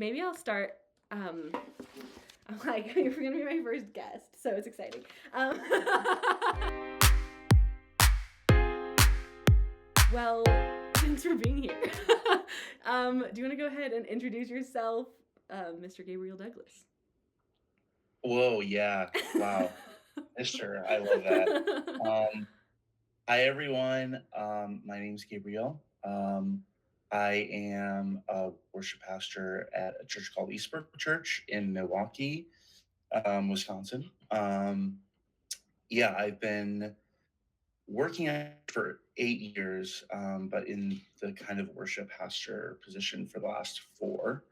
Maybe I'll start. I'm like, you're going to be my first guest, so it's exciting. Well, thanks for being here. Do you want to go ahead and introduce yourself, Mr. Gabriel Douglas? Whoa, yeah. Wow. Sure. I love that. Um, Hi, everyone. My name's Gabriel. I am a worship pastor at a church called Eastbrook Church in Milwaukee, Wisconsin. Yeah, I've been working at it for 8 years, but in the kind of worship pastor position for the last four.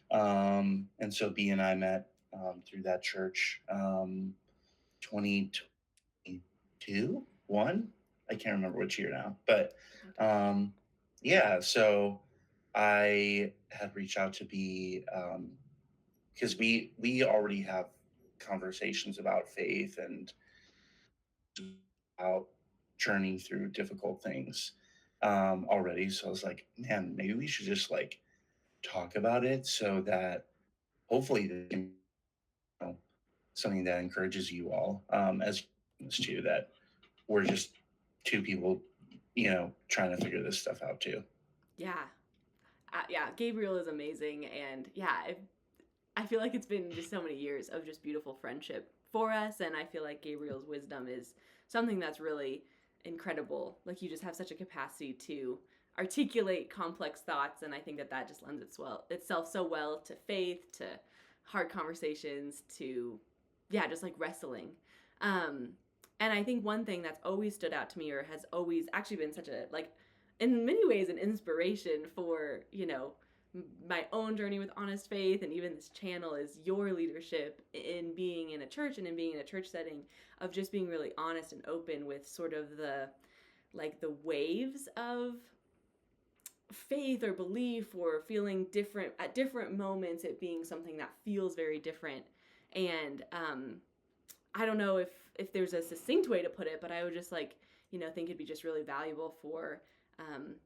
And so B and I met through that church 2022, one. I can't remember which year now, but um, yeah. So I had reached out to be because we already have conversations about faith and about journeying through difficult things already. So I was like, man, maybe we should just like talk about it so that hopefully know, something that encourages you all as too, that we're just two people, trying to figure this stuff out too. Yeah. Yeah, Gabriel is amazing. And yeah, I feel like it's been just so many years of just beautiful friendship for us. And I feel like Gabriel's wisdom is something that's really incredible. Like, you just have such a capacity to articulate complex thoughts. And I think that that just lends itself so well to faith, to hard conversations, to, yeah, just like wrestling. Um, and I think one thing that's always stood out to me, or has always actually been such a, like, in many ways, an inspiration for, my own journey with honest faith and even this channel, is your leadership in being in a church and in being in a church setting, of just being really honest and open with sort of the waves of faith or belief, or feeling different at different moments, it being something that feels very different. And I don't know if there's a succinct way to put it, but I would just like, think it'd be just really valuable for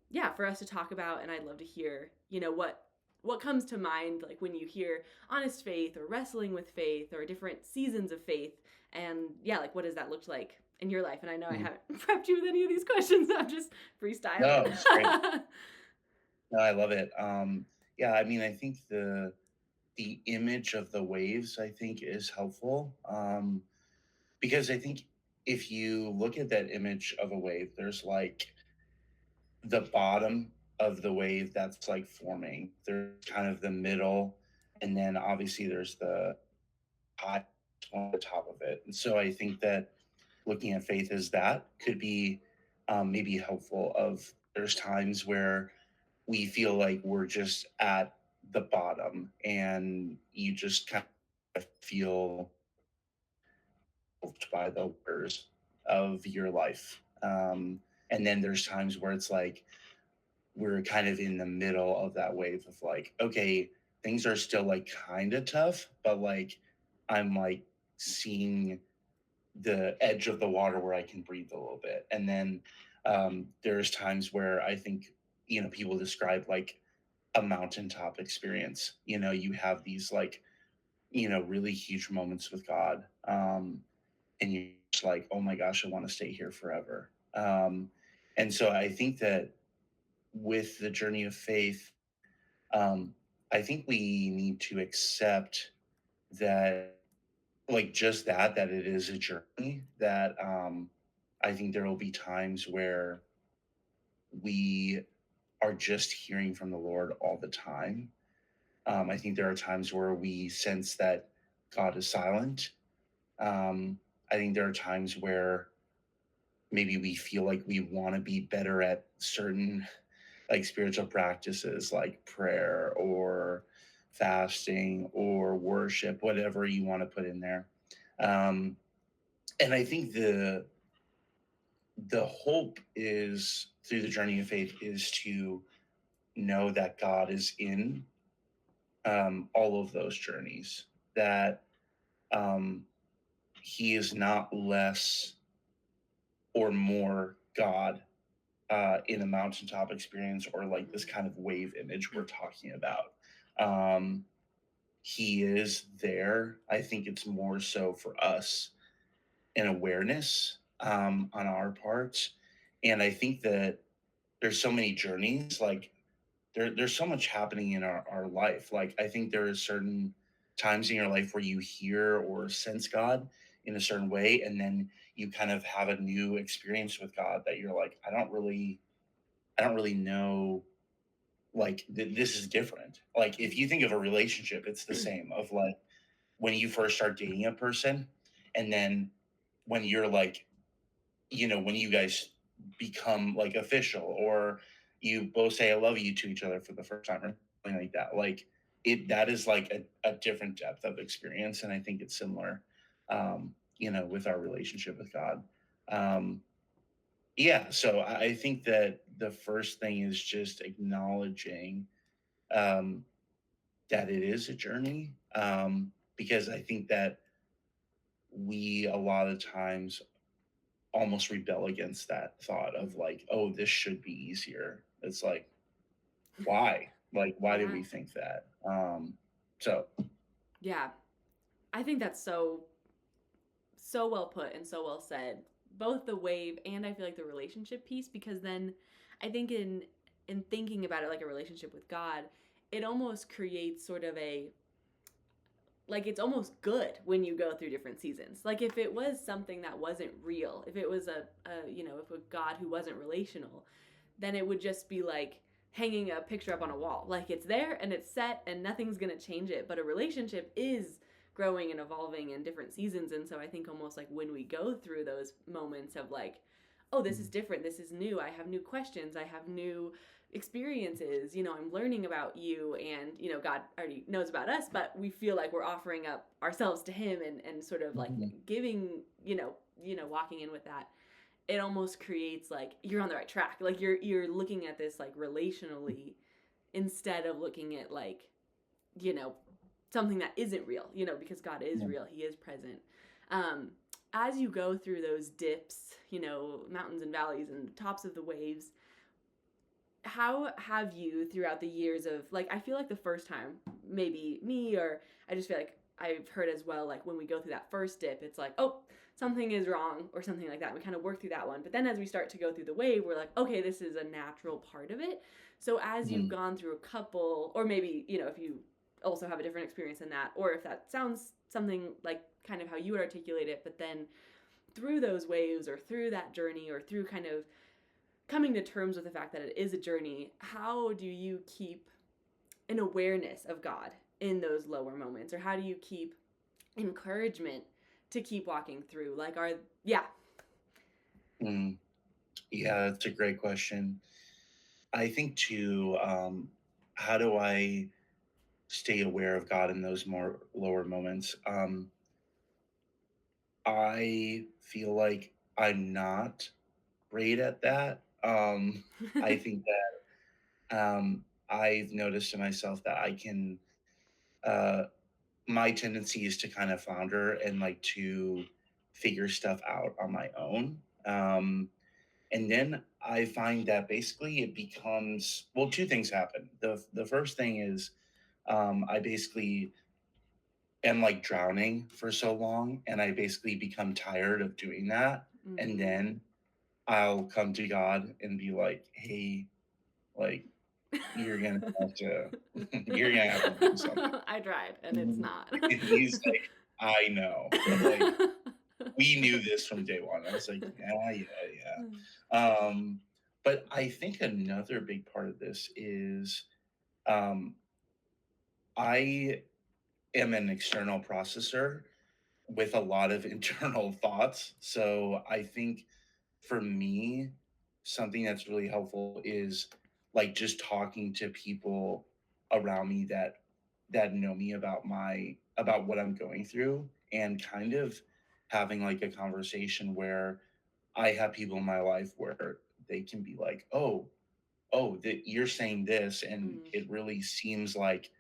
yeah, for us to talk about. And I'd love to hear, what comes to mind, like when you hear honest faith or wrestling with faith or different seasons of faith. And yeah, like, what does that look like in your life? And I know I Mhm. haven't prepped you with any of these questions. I'm just freestyling. No, it's great. No, I love it. Yeah, I mean, I think the image of the waves, I think, is helpful because I think if you look at that image of a wave, there's like the bottom of the wave that's like forming. There's kind of the middle, and then obviously there's the high on the top of it. And so I think that looking at faith as that could be maybe helpful. Of there's times where we feel like we're just at the bottom, and you just kind of feel by the waters of your life. And then there's times where it's like we're kind of in the middle of that wave of like, okay, things are still like kind of tough, but like I'm like seeing the edge of the water where I can breathe a little bit. And then there's times where I think, people describe like a mountaintop experience. You have these like, really huge moments with God. And you're just like, oh my gosh, I want to stay here forever. And so I think that with the journey of faith, um, I think we need to accept that, like, just that it is a journey. That I think there will be times where we are just hearing from the Lord all the time. I think there are times where we sense that God is silent. I think there are times where maybe we feel like we want to be better at certain like spiritual practices like prayer or fasting or worship, whatever you want to put in there. Um, and I think the hope is through the journey of faith is to know that God is in all of those journeys, that um, he is not less or more God in a mountaintop experience or like this kind of wave image we're talking about. Um, he is there. I think it's more so for us an awareness on our parts. And I think that there's so many journeys, like there's so much happening in our life. Like I think there are certain times in your life where you hear or sense God in a certain way, and then you kind of have a new experience with God that you're like, I don't really know, like this is different. Like if you think of a relationship, it's the same of like when you first start dating a person, and then when you're like, when you guys become like official, or you both say I love you to each other for the first time or something like that. Like that is like a different depth of experience. And I think it's similar, with our relationship with God. Um, yeah. So I think that the first thing is just acknowledging um, that it is a journey. Because I think that we a lot of times almost rebel against that thought of like, oh, this should be easier. It's like, why? Like, why do Yeah. we think that? So Yeah. I think that's so well put and so well said. Both the wave and I feel like the relationship piece, because then I think in thinking about it like a relationship with God, it almost creates sort of a, like, it's almost good when you go through different seasons. Like if it was something that wasn't real, if it was if a God who wasn't relational, then it would just be like hanging a picture up on a wall. Like it's there and it's set and nothing's going to change it. But a relationship is growing and evolving in different seasons. And so I think almost like when we go through those moments of like, oh, this is different, this is new, I have new questions, I have new experiences, I'm learning about you, and God already knows about us, but we feel like we're offering up ourselves to him, and sort of like mhm, giving, walking in with that, it almost creates like you're on the right track. Like you're looking at this like relationally instead of looking at like, you know, something that isn't real, because God is yeah, real. He is present. Um, as you go through those dips, mountains and valleys and tops of the waves, how have you throughout the years of like, I feel like the first time, maybe me, or I just feel like I've heard as well, like when we go through that first dip, it's like, oh, something is wrong or something like that. We kind of work through that one. But then as we start to go through the wave, we're like, okay, this is a natural part of it. So as you've mhm, gone through a couple, or maybe, if you also have a different experience than that, or if that sounds something like kind of how you would articulate it, but then through those waves or through that journey or through kind of coming to terms with the fact that it is a journey, how do you keep an awareness of God in those lower moments? Or how do you keep encouragement to keep walking through? Like, yeah. mm. Yeah, that's a great question. I think too, how do I stay aware of God in those more lower moments? I feel like I'm not great at that. I think that I've noticed in myself that I can uh, my tendency is to kind of flounder and like to figure stuff out on my own. And then I find that basically it becomes, well, two things happen. The first thing is I basically am like drowning for so long, and I basically become tired of doing that. And Mm-hmm. then I'll come to God and be like, hey, like you're gonna have to you're gonna have to do something. I tried and it's not. And he's like, I know. Like, we knew this from day one. I was like, yeah, yeah, yeah. But I think another big part of this is um, I am an external processor with a lot of internal thoughts. So I think for me, something that's really helpful is like just talking to people around me that know me about what I'm going through, and kind of having like a conversation where I have people in my life where they can be like, oh, that you're saying this, and Mm. it really seems like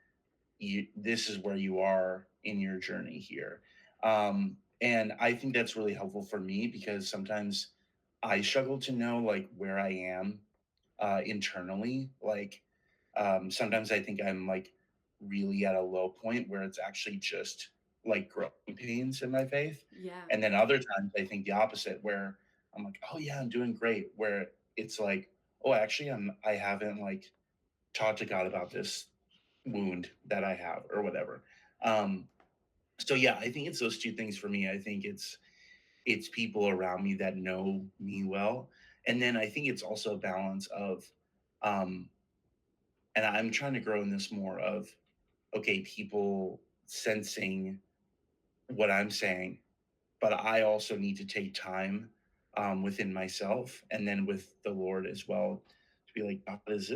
this is where you are in your journey here. And I think that's really helpful for me because sometimes I struggle to know like where I am internally. Like sometimes I think I'm like really at a low point where it's actually just like growing pains in my faith. Yeah. And then other times I think the opposite, where I'm like, oh yeah, I'm doing great. Where it's like, oh, actually, I haven't like talked to God about this wound that I have or whatever. Um, so yeah, I think it's those two things for me. I think it's people around me that know me well, and then I think it's also a balance of, um, and I'm trying to grow in this more of, okay, people sensing what I'm saying, but I also need to take time within myself and then with the Lord as well to be like, God, is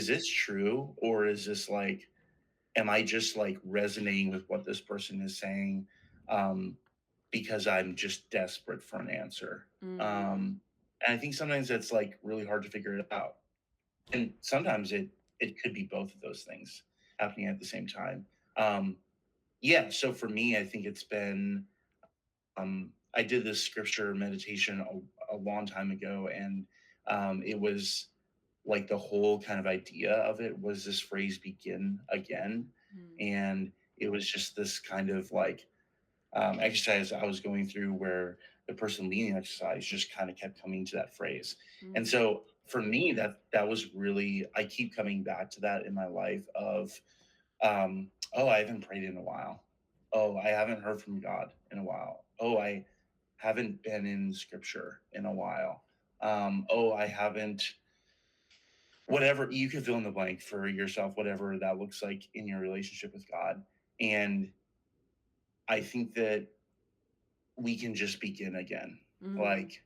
this true, or is this like, am I just like resonating with what this person is saying um, because I'm just desperate for an answer? Mm. And I think sometimes it's like really hard to figure it out, and sometimes it could be both of those things happening at the same time. Um, yeah, so for me, I think it's been I did this scripture meditation a long time ago, and it was like the whole kind of idea of it was this phrase "begin again," Mm. and it was just this kind of like exercise I was going through where the person leading the exercise just kind of kept coming to that phrase. And Mm. so for me, that was really, I keep coming back to that in my life of, oh, I haven't prayed in a while. Oh, I haven't heard from God in a while. Oh, I haven't been in scripture in a while. Oh, I haven't, whatever, you can fill in the blank for yourself, whatever that looks like in your relationship with God. And I think that we can just begin again. Mm. Like,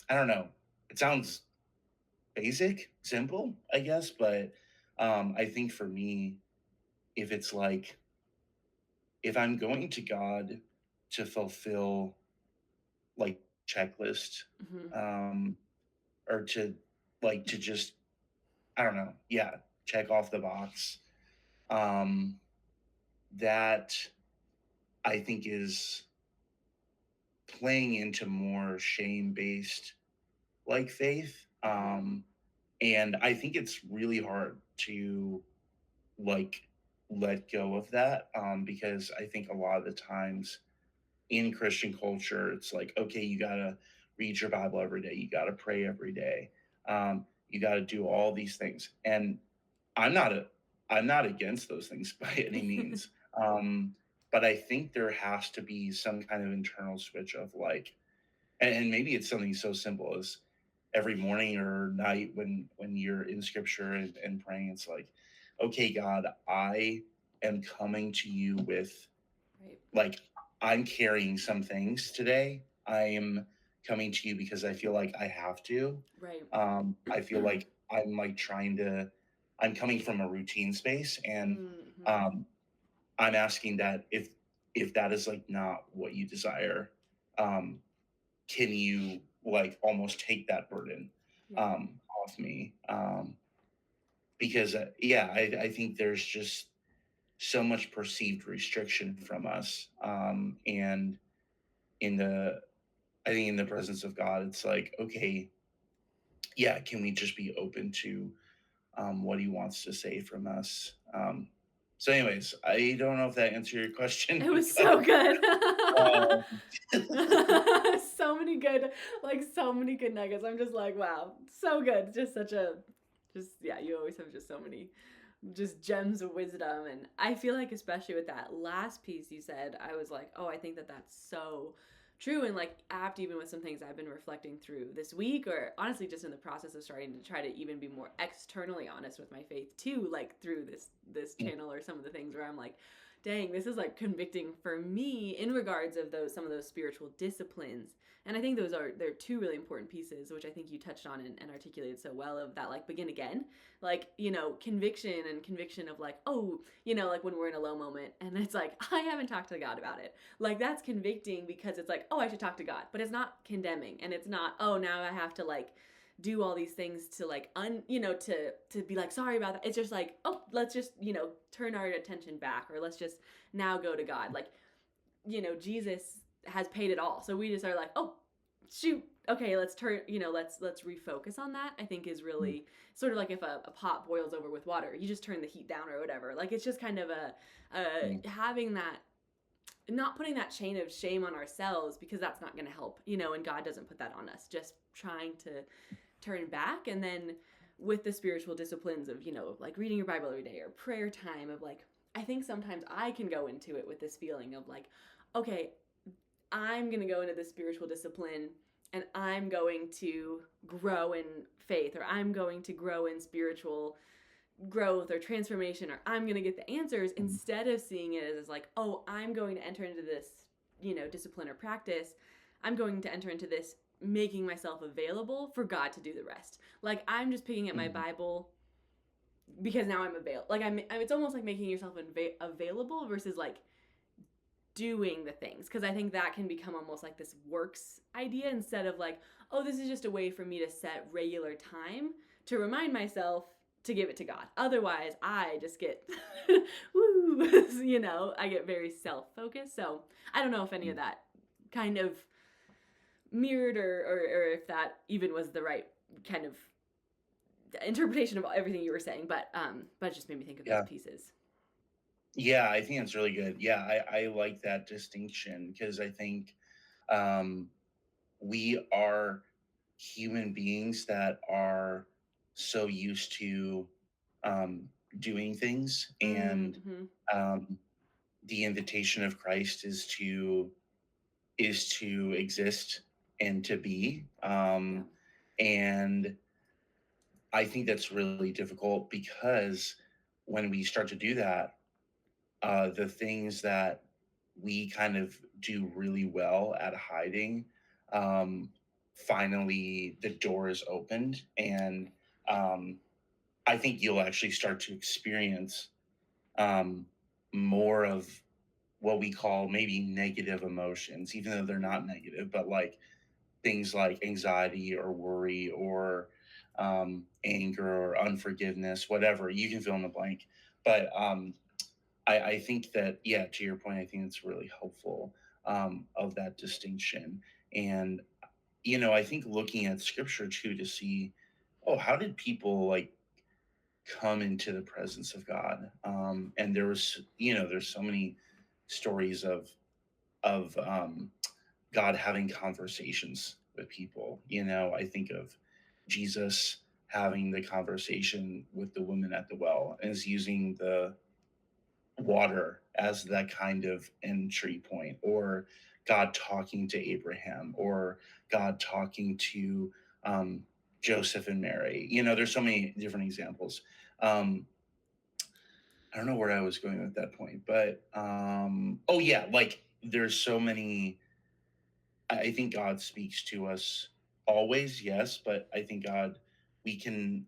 I don't know. It sounds basic, simple, I guess, but I think for me, if it's like, if I'm going to God to fulfill like checklist, Mhm. um, or to like to just, I don't know, yeah, check off the box, um, that I think is playing into more shame based like faith. Mhm. And I think it's really hard to like let go of that, because I think a lot of the times in Christian culture, it's like, okay, you gotta read your Bible every day, you gotta pray every day, you gotta do all these things, and I'm not a I'm not against those things by any means, but I think there has to be some kind of internal switch of like, and maybe it's something so simple as every morning or night when you're in scripture and praying, it's like, okay, God, I am coming to you with Right. like, I'm carrying some things today. I am coming to you because I feel like I have to. Right. I feel like I'm like trying to, I'm coming from a routine space, and Mhm. um, I'm asking that if that is like not what you desire, um, can you like almost take that burden Yeah. off me? Because yeah, I think there's just so much perceived restriction from us, and in the I think in the presence of God, it's like, okay, yeah, can we just be open to what He wants to say from us? So, anyways, I don't know if that answered your question, It was but so good. um, So many good, like so many good nuggets. I'm just like, wow, so good. Just such a, just yeah. You always have just so many, just gems of wisdom, and I feel like especially with that last piece you said, I was like, oh, I think that that's so true and like apt even with some things I've been reflecting through this week, or honestly just in the process of starting to try to even be more externally honest with my faith too, like through this channel or some of the things where I'm like, dang, this is like convicting for me in regards of those some of those spiritual disciplines. And I think they're two really important pieces, which I think you touched on and articulated so well, of that like begin again, like conviction of like, oh, like when we're in a low moment and it's like I haven't talked to God about it, like that's convicting because it's like, oh, I should talk to God, but it's not condemning, and it's not, oh, now I have to like do all these things to like to be like sorry about that. It's just like, oh, let's just turn our attention back, or let's just now go to God, like Jesus has paid it all, so we just are like, oh, shoot, okay, let's turn, let's refocus on that, I think is really sort of like if a pot boils over with water, you just turn the heat down or whatever. Like it's just kind of Mm, having that, not putting that chain of shame on ourselves, because that's not going to help, and God doesn't put that on us. Just trying to turn back. And then with the spiritual disciplines of, like reading your Bible every day or prayer time, of like, I think sometimes I can go into it with this feeling of like, okay, I'm going to go into this spiritual discipline and I'm going to grow in faith, or I'm going to grow in spiritual growth or transformation, or I'm going to get the answers, mm, instead of seeing it as like, oh, I'm going to enter into this, discipline or practice. I'm going to enter into this making myself available for God to do the rest. Like I'm just picking up my mm. Bible because now I'm available. Like it's almost like making yourself available versus like doing the things, because I think that can become almost like this works idea, instead of like, oh, this is just a way for me to set regular time to remind myself to give it to God. Otherwise, I just get woo, I get very self-focused. So I don't know if any of that kind of mirrored, or if that even was the right kind of interpretation of everything you were saying, but it just made me think of those Yeah. pieces. Yeah, I think it's really good. Yeah, I like that distinction because I think um, we are human beings that are so used to um, doing things, and Mm-hmm. um, the invitation of Christ is to exist and to be. Yeah. And I think that's really difficult because when we start to do that, the things that we kind of do really well at hiding, um, finally the door is opened, and um, I think you'll actually start to experience um, more of what we call maybe negative emotions, even though they're Mm-hmm. not negative, but like things like anxiety or worry or anger or unforgiveness, whatever, you can fill in the blank. But I think that, yeah, to your point, I think it's really helpful of that distinction. And, I think looking at scripture too to see, oh, how did people like come into the presence of God? And there's so many stories of God having conversations with people. I think of Jesus having the conversation with the woman at the well and is using the water as that kind of entry point, or God talking to Abraham, or God talking to um, Joseph and Mary. There's so many different examples. Um, I don't know where I was going with that point, but oh yeah, like there's so many. I think God speaks to us always, yes, but I think we can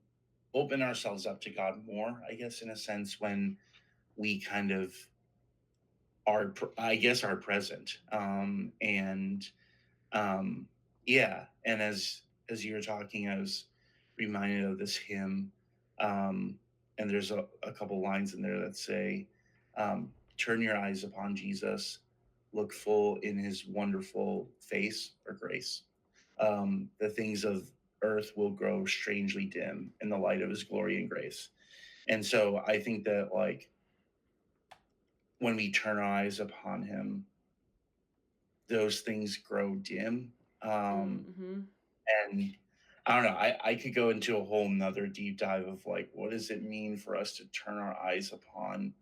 open ourselves up to God more, I guess, in a sense, when we kind of I guess, are present. And um, yeah, and as you were talking, I was reminded of this hymn, and there's a couple lines in there that say, "Turn your eyes upon Jesus, look full in His wonderful face or grace. The things of earth will grow strangely dim in the light of His glory and grace." And so I think that like when we turn our eyes upon Him, those things grow dim. Um, Mm-hmm. and I don't know, I could go into a whole nother deep dive of like, what does it mean for us to turn our eyes upon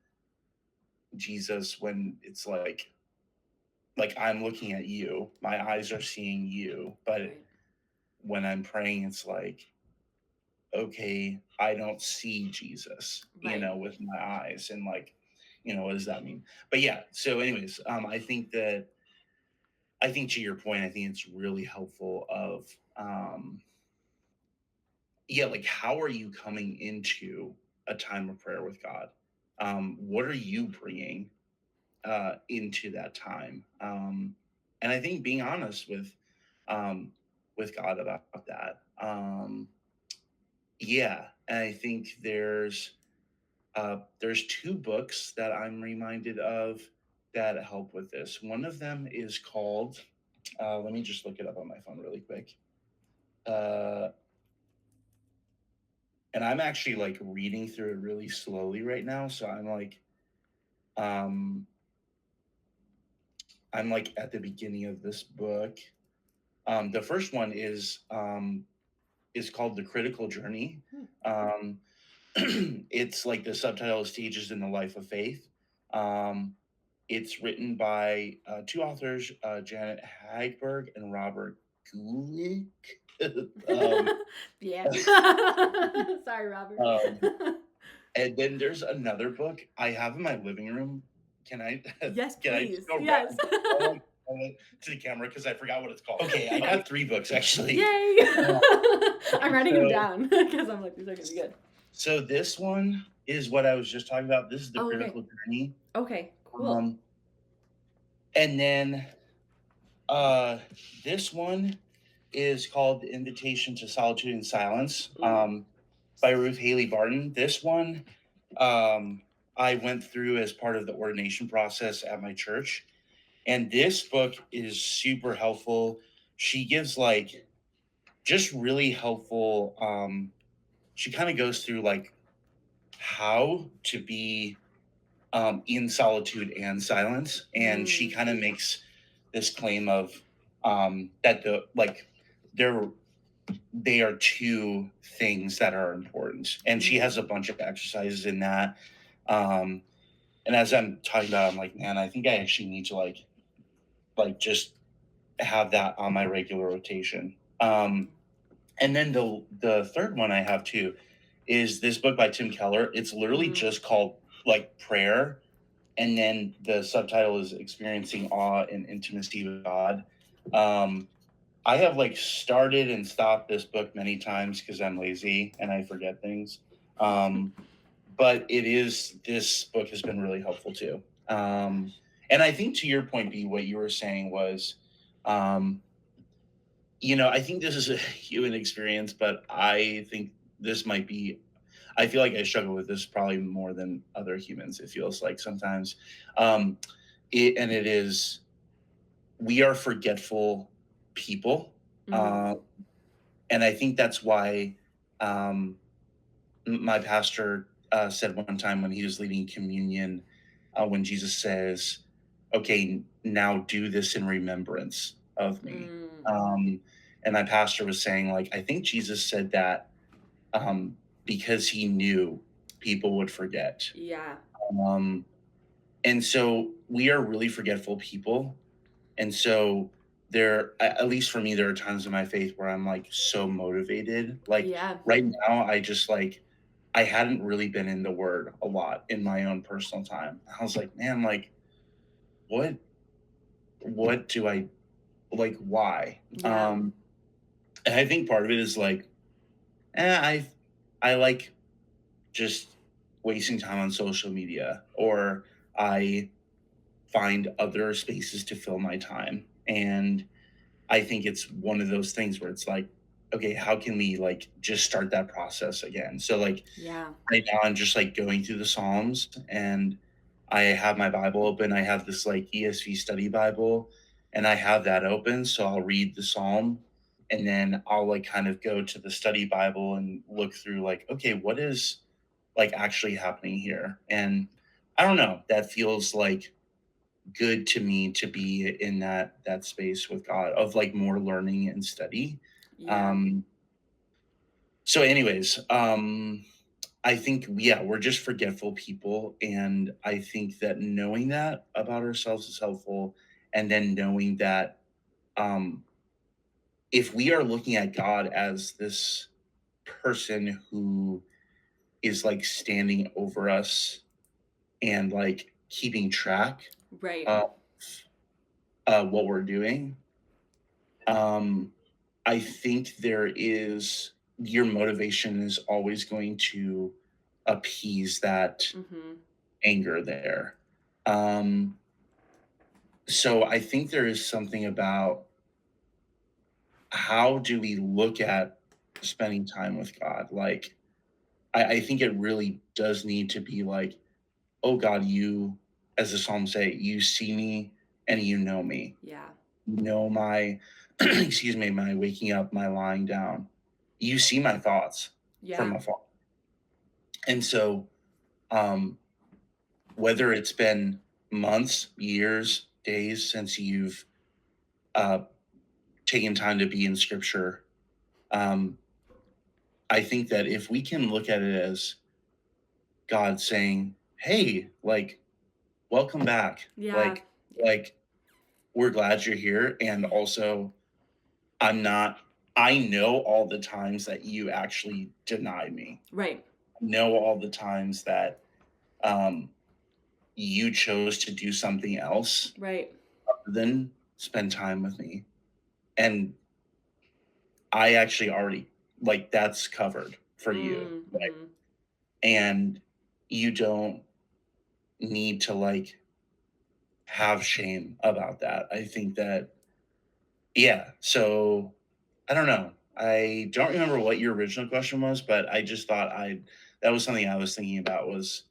Jesus when it's like I'm looking at you, my eyes are seeing you, but Right. when I'm praying, it's like, okay, I don't see Jesus, Right. with my eyes, and like, what does that mean? But yeah, so anyways, I think to your point, I think it's really helpful of um yeah, like how are you coming into a time of prayer with God? What are you bringing into that time? And I think being honest um with God about that. Yeah, and I think there's two books that I'm reminded of that help with this. One of them is called Let me just look it up on my phone really quick. Uh, and I'm actually like reading through it really slowly right now. So um, I'm like at the beginning of this book. The first one is called The Critical Journey. Hmm. Um, it's like the subtitle is Stages in the Life of Faith. Um, it's written by two authors, Janet Hagberg and Robert Gulick. um, Yeah. Sorry, Robert. um, and then there's another book I have in my living room. Can I Yes, can I just please. go Yes. to the camera because I forgot what it's called. Okay, I got three books actually. Yay! Uh, I'm writing them so down because I'm like, these are gonna be good. so this one is what I was just talking about. This is the Oh, okay. critical journey. Okay, cool. Um, and then uh, this one is called The Invitation to Solitude and Silence, Ooh. by Ruth Haley Barton. This one I went through as part of the ordination process at my church. And this book is super helpful. She gives like just really helpful, she kind of goes through like how to be in solitude and silence. And she Mm. kind of makes this claim of that the like there they are two things that are important. And she Mm. has a bunch of exercises in that. Um, and as I'm talking about, I'm like, man, I think I actually need to just have that on my regular rotation. And then the third one I have too is this book by Tim Keller. It's literally Mm. just called like prayer, and then the subtitle is experiencing awe and intimacy with God. Um, I have like started and stopped this book many times because I'm lazy and I forget things. But this book has been really helpful too. And I think to your point, B, what you were saying was, um, I think this is a human experience, but I think this might be, I feel like I struggle with this probably more than other humans. It feels like sometimes. Um, and it is, we are forgetful people. Mm. Uh, and I think that's why um, my pastor said one time when he was leading communion, when Jesus says, okay, now do this in remembrance of me. Mm. And my pastor was saying, like, I think Jesus said that um, because he knew people would forget. Yeah. Um, and so we are really forgetful people. And so at least for me, there are times in my faith where I'm like so motivated. Like Yeah. right now, I hadn't really been in the word a lot in my own personal time. I was like, man, like what, what do I like? Why? Yeah. And I think part of it is like, I like just wasting time on social media, or I find other spaces to fill my time. And I think it's one of those things where it's like, okay, how can we like just start that process again? So like Yeah. right now I'm just like going through the Psalms, and I have my Bible open. I have this like ESV study Bible, and I have that open. So I'll read the Psalm, and then I'll like kind of go to the study Bible and look through like, okay, what is like actually happening here? And I don't know, that feels like good to me to be in that space with God of like more learning and study. Yeah. Um so anyways, I think yeah, we're just forgetful people, and I think that knowing that about ourselves is helpful, and then knowing that um if we are looking at God as this person who is like standing over us and like keeping track Right. of what we're doing, um, I think your motivation is always going to appease that Mm-hmm. anger there. Um, so I think there is something about how do we look at spending time with God? Like, I think it really does need to be like, oh God, you, as the Psalms say, you see me and you know me. Yeah. know my excuse me, my waking up, my lying down. You see my thoughts from Yeah. afar. And so, um, whether it's been months, years, days since you've uh, taken time to be in scripture, um, I think that if we can look at it as God saying, "Hey, like, welcome back. Yeah. Like, Yeah. like, we're glad you're here, and also, I'm not. I know all the times that you actually denied me. Right. Know all the times that um, you chose to do something else Right. other than spend time with me, and I actually already like that's covered for you, like, Mm-hmm. and you don't need to like have shame about that. I think that, yeah. So I don't know. I don't remember what your original question was, but I just thought that was something I was thinking about was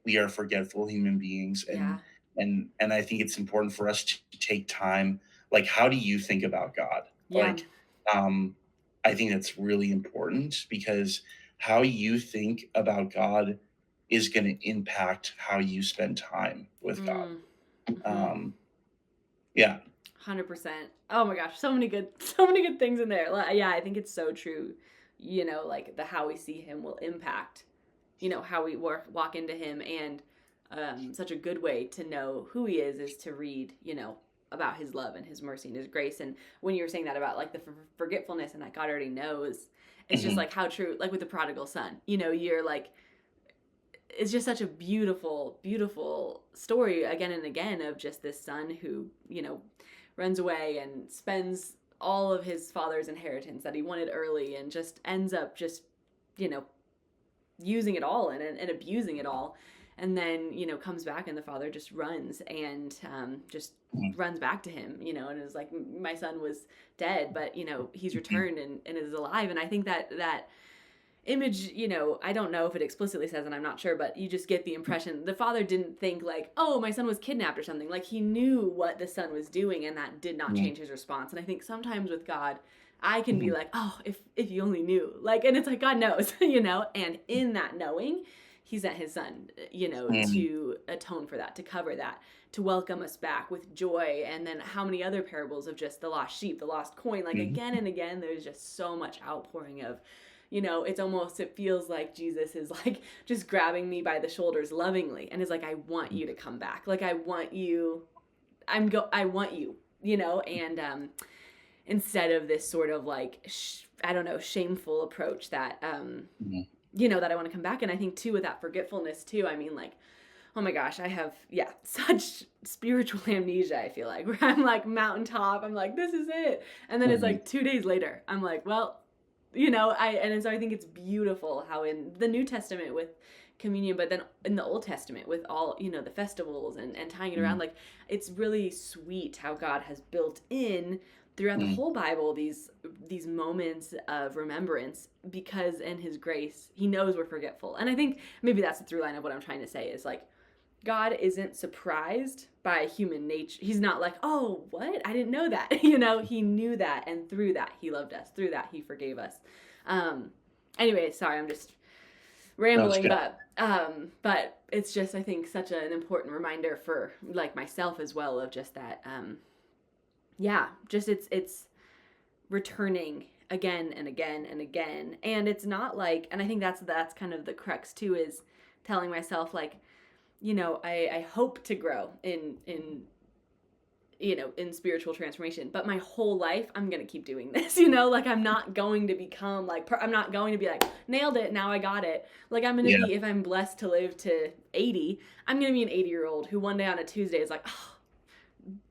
we are forgetful human beings, Yeah. and I think it's important for us to take time. Like, how do you think about God? Yeah. Like, um, I think that's really important because how you think about God is going to impact how you spend time with God. Mm-hmm. Um, yeah. 100%. Oh my gosh, so many good so many good things in there. Yeah, I think it's so true. Like the how we see him will impact, how we walk into him, and such a good way to know who he is to read, about his love and his mercy and his grace. And when you were saying that about like the forgetfulness and that God already knows, it's just Mhm. like how true, like with the prodigal son, you're like, it's just such a beautiful, beautiful story again and again of just this son who, runs away and spends all of his father's inheritance that he wanted early and just ends up just, you know, using it all and abusing it all. And then, comes back and the father just runs and just Mhm. runs back to him, and is like, my son was dead, but, he's Mhm. returned and is alive. And I think that image, I don't know if it explicitly says, and I'm not sure, but you just get the impression the father didn't think like, oh, my son was kidnapped or something. Like he knew what the son was doing, and that did not Mhm. change his response. And I think sometimes with God, I can be Mhm. like, oh, if you only knew, like, and it's like God knows, and in that knowing, he sent his son, Mhm. to atone for that, to cover that, to welcome us back with joy. And then how many other parables of just the lost sheep, the lost coin, like Mhm. again and again, there's just so much outpouring of, it feels like Jesus is like just grabbing me by the shoulders lovingly and is like, I want you to come back. Like, I want you, I want you, and instead of this sort of like, I don't know, shameful approach that, Mhm. that I want to come back. And I think too, with that forgetfulness too, I mean, like, oh my gosh, I have, yeah, such spiritual amnesia, I feel like, where I'm like mountaintop, I'm like, this is it. And then it's Mhm. like 2 days later, I'm like, well, and so I think it's beautiful how in the New Testament with communion, but then in the Old Testament with all, the festivals and tying it around, Mhm. like, it's really sweet how God has built in throughout the Mhm. whole Bible these moments of remembrance, because in his grace, he knows we're forgetful. And I think maybe that's the through line of what I'm trying to say is like, God isn't surprised by human nature. He's not like, oh, what? I didn't know that. He knew that. And through that, he loved us. Through that, he forgave us. Um, anyway, sorry, I'm just No, it's rambling, good. but it's just, I think, such an important reminder for like myself as well of just that, yeah, just it's returning again and again and again. And it's not like, and I think that's kind of the crux too, is telling myself like, I hope to grow in spiritual transformation, but my whole life I'm gonna keep doing this. Like I'm not going to become like, I'm not going to be like, nailed it, now I got it. Like I'm gonna Yeah. be, if I'm blessed to live to 80, I'm gonna be an 80-year-old who one day on a Tuesday is like, oh,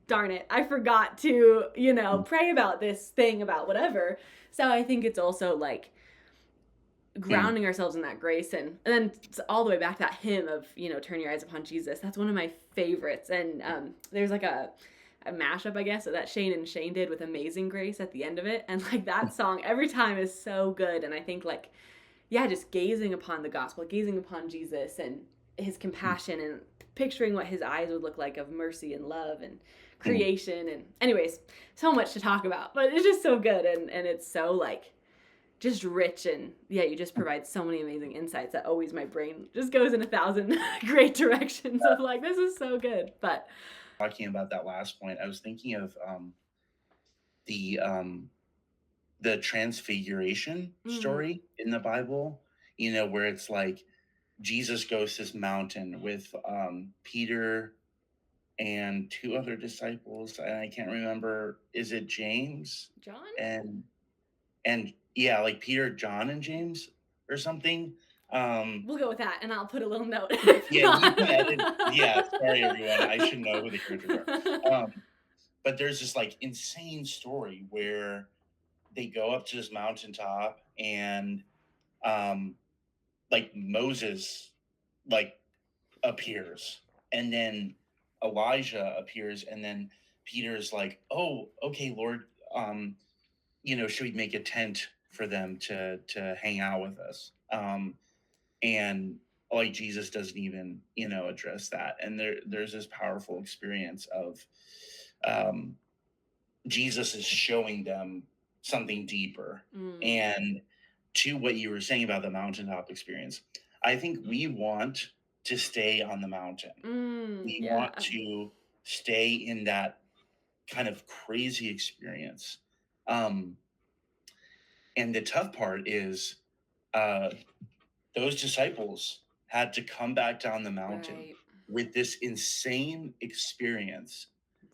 darn it, I forgot to, pray about this thing about whatever. So I think it's also like Mhm. grounding ourselves in that grace, and then all the way back to that hymn of, turn your eyes upon Jesus. That's one of my favorites. And there's like a mashup, I guess, that Shane and Shane did with Amazing Grace at the end of it. And like that song every time is so good. And I think like, yeah, just gazing upon the gospel, gazing upon Jesus, and his compassion and picturing what his eyes would look like of mercy and love and creation. And anyways, so much to talk about, but it's just so good. And it's so like just rich, and yeah, you just provide so many amazing insights that always my brain just goes in 1,000 great directions of like, this is so good. But Talking about that last point, I was thinking of the um, the transfiguration story in the Bible. You know, where it's like Jesus goes to this mountain with Peter and two other disciples, and I can't remember. Is it James John, and yeah, like Peter, John, and James or something. we'll go with that, and I'll put a little note. Yeah, you can edit. Yeah, sorry everyone. I should know who the characters are. But there's this like insane story where they go up to this mountaintop and um like Moses like appears, and then Elijah appears, and then Peter's like, "Oh, okay, Lord, um, should we make a tent for them to hang out with us?" And like Jesus doesn't even address that, and there's this powerful experience of um, Jesus is showing them something deeper. And to what you were saying about the mountaintop experience, I think we want to stay on the mountain. We Yeah. want to stay in that kind of crazy experience. Um, and the tough part is uh, those disciples had to come back down the mountain Right. with this insane experience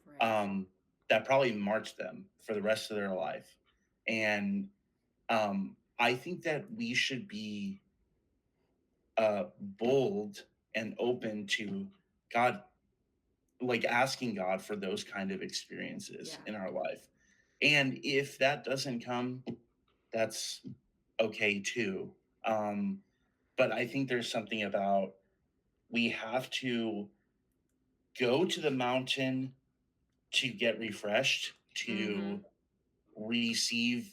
Right. that probably marked them for the rest of their life. And I think that we should be bold and open to God, like asking God for those kind of experiences in our life. And if that doesn't come, that's okay too. But I think there's something about we have to go to the mountain to get refreshed, to receive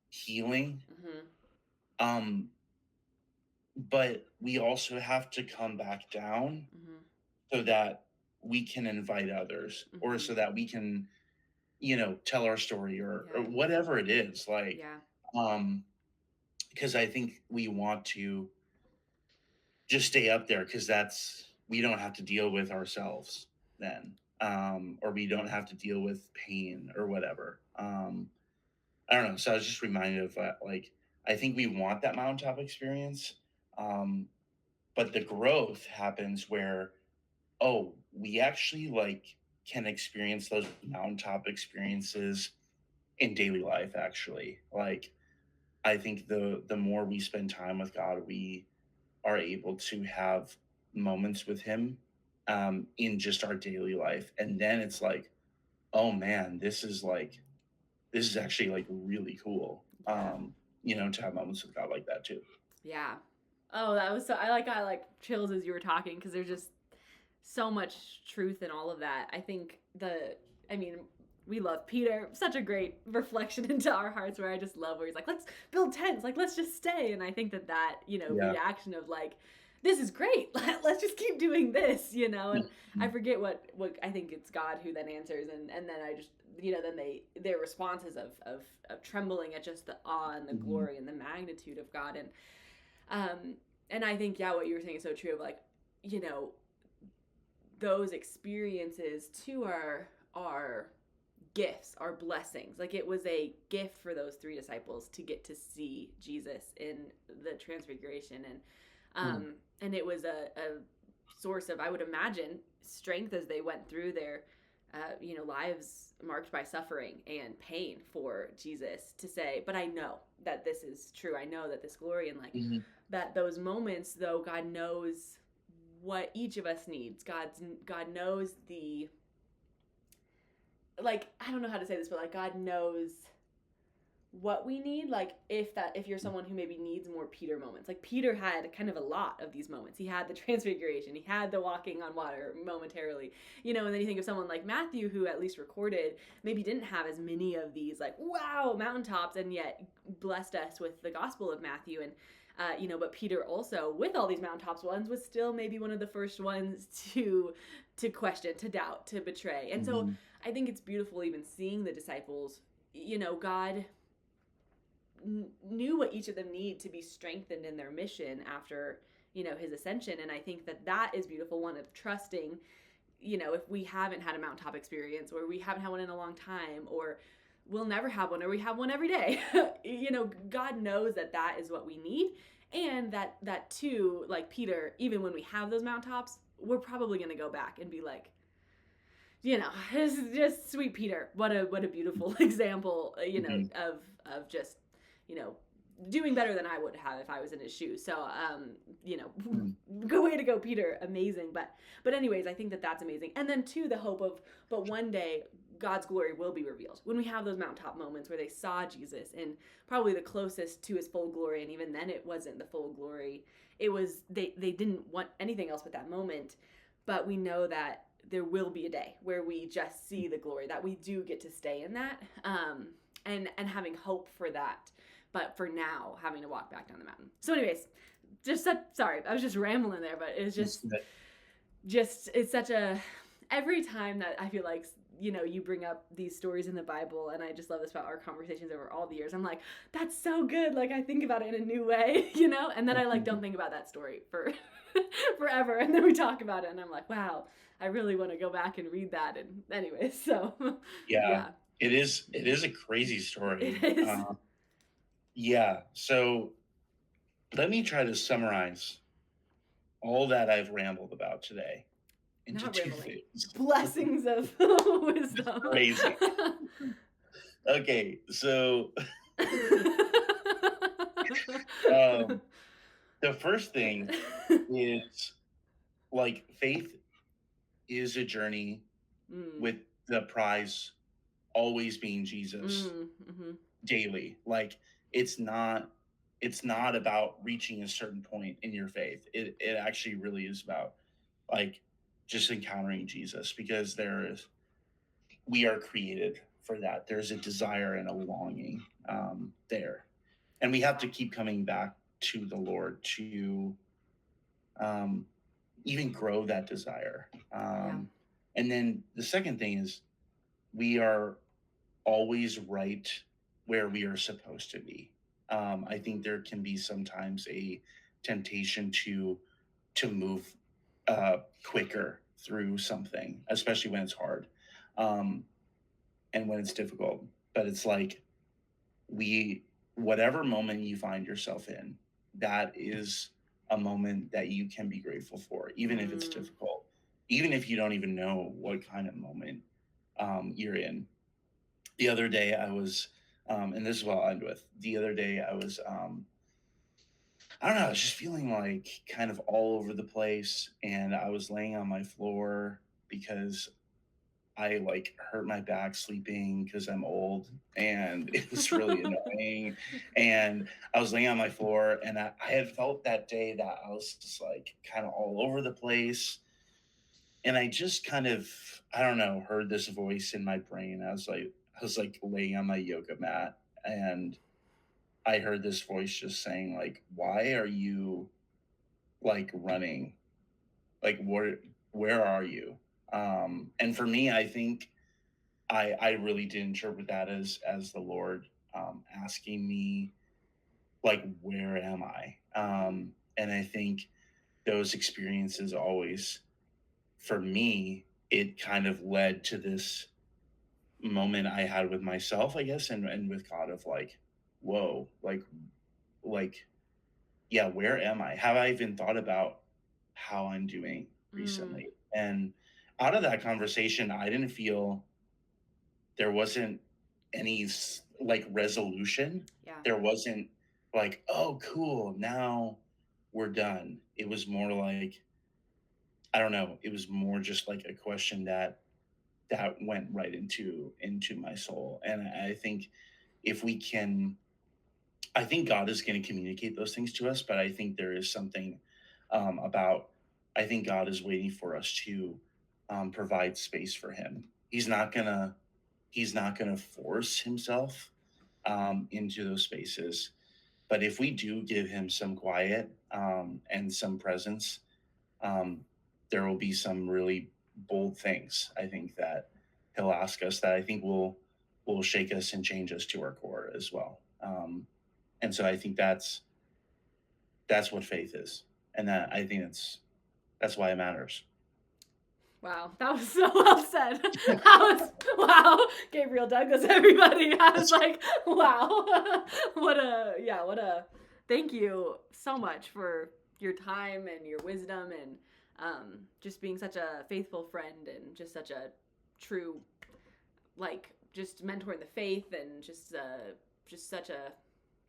healing. Um, but we also have to come back down so that we can invite others, or so that we can, tell our story, or whatever it is. Like, because I think we want to just stay up there because we don't have to deal with ourselves then, or we don't have to deal with pain or whatever. I don't know. So I was just reminded of that. Like, I think we want that mountaintop experience, um, but the growth happens where, oh, we actually like can experience those mountaintop experiences in daily life. Actually, like, I think the more we spend time with God, we are able to have moments with Him in just our daily life, and then it's like, oh man, this is actually like really cool. To have moments with God like that too. Yeah. Oh, that was so. I got like chills as you were talking because there's just so much truth in all of that. I think I mean, we love Peter. Such a great reflection into our hearts where I just love where he's like, let's build tents. Like, let's just stay. And I think that, reaction of like, this is great. Let's just keep doing this, and I forget what I think it's God who then answers. And then I just, then their responses of trembling at just the awe and the glory and the magnitude of God. And I think, what you were saying is so true of like, those experiences too are gifts, are blessings. Like, it was a gift for those three disciples to get to see Jesus in the transfiguration, and it was a source of, I would imagine, strength as they went through their lives marked by suffering and pain for Jesus to say, but I know that this is true. I know that this glory, and like that those moments, though, God knows what each of us needs. God knows the, like, I don't know how to say this, but like God knows what we need. Like, if you're someone who maybe needs more Peter moments, like Peter had kind of a lot of these moments. He had the transfiguration, he had the walking on water momentarily, and then you think of someone like Matthew, who at least recorded maybe didn't have as many of these like wow mountaintops, and yet blessed us with the Gospel of Matthew. And But Peter also, with all these mountaintops ones, was still maybe one of the first ones to question, to doubt, to betray. And so Mhm. I think it's beautiful even seeing the disciples. God knew what each of them need to be strengthened in their mission after his ascension. And I think that is beautiful, one of trusting, if we haven't had a mountaintop experience, or we haven't had one in a long time, or we'll never have one, or we have one every day. God knows that is what we need. And that too, like Peter, even when we have those mountaintops, we're probably going to go back and be like, this is just sweet Peter. What a beautiful example, Mhm. of just, you know, doing better than I would have if I was in his shoes. So, you know, Mhm. go way to go, Peter. Amazing. But anyways, I think that's amazing. And then too, the hope of, but one day God's glory will be revealed when we have those mountaintop moments where they saw Jesus and probably the closest to his full glory. And even then it wasn't the full glory. It was, they didn't want anything else but that moment. But we know that there will be a day where we just see the glory, that we do get to stay in that, and having hope for that. But for now, having to walk back down the mountain. So, anyways, sorry, I was just rambling there, but it's That's just good. it's such a, every time that I feel like you bring up these stories in the Bible, and I just love this about our conversations over all the years. I'm like, that's so good. Like, I think about it in a new way, and then I like don't think about that story for forever, and then we talk about it, and I'm like, wow, I really want to go back and read that. And anyway, so Yeah, yeah, it is a crazy it story. is. Yeah, so let me try to summarize all that I've rambled about today into Not two rambling. things. Blessings of wisdom. Crazy. Okay, so um, the first thing is, like, faith is a journey mm, with the prize always being Jesus mm-hmm. daily. Like, it's not it's not about reaching a certain point in your faith. It actually really is about, like, just encountering Jesus, because we are created for that. There's a desire and a longing there, and we have to keep coming back to the Lord to um, even grow that desire. Yeah. And then the second thing is, we are always right where we are supposed to be. I think there can be sometimes a temptation to move quicker through something, especially when it's hard, um, and when it's difficult. But it's like, we whatever moment you find yourself in, that is a moment that you can be grateful for, even if it's Mm, difficult, even if you don't even know what kind of moment you're in. The other day I was, and this is what I'll end with. The other day I was, I don't know, I was just feeling like kind of all over the place, and I was laying on my floor because I, like, hurt my back sleeping because I'm old, and it was really annoying. And I was laying on my floor, and I had felt that day that I was just, like, kind of all over the place. And I just kind of, I don't know, heard this voice in my brain. I was like laying on my yoga mat, and I heard this voice just saying, like, why are you, like, running? Like, where are you? And for me, I think I really did interpret that as the Lord asking me, like, where am I? And I think those experiences always, for me, it kind of led to this moment I had with myself, I guess, and with God, of like, whoa, like, yeah, where am I? Have I even thought about how I'm doing mm, recently? And out of that conversation, I didn't feel, there wasn't any like, resolution. yeah. There wasn't like, oh, cool, now we're done. It was more like, I don't know. It was more just like a question that went right into my soul. And I think, if we can, I think God is going to communicate those things to us, but I think there is something about, I think God is waiting for us to provide space for Him. He's not gonna force Himself into those spaces. But if we do give him some quiet and some presence, um, there will be some really bold things I think that he'll ask us that I think will shake us and change us to our core as well. And so I think that's what faith is, and that I think that's why it matters. Wow, that was so well said. I was wow, Gabriel Douglas, everybody. I was That's like, wow, what a. Thank you so much for your time and your wisdom and just being such a faithful friend and just such a true like just mentor in the faith and just such a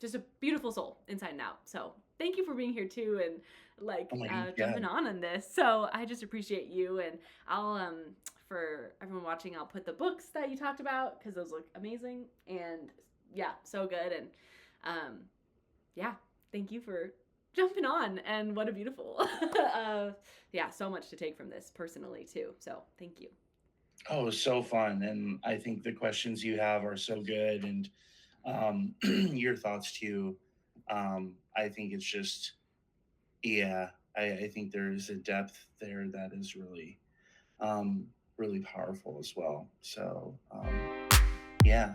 just a beautiful soul inside and out. So thank you for being here too and oh my yeah. jumping on this. So I just appreciate you and I'll for everyone watching, I'll put the books that you talked about because those look amazing and yeah, so good and yeah, thank you for jumping on and what a beautiful yeah, so much to take from this personally too. So thank you. Oh, it was so fun, and I think the questions you have are so good, and your thoughts too. I think it's just yeah. I think there's a depth there that is um, really powerful as well. So yeah.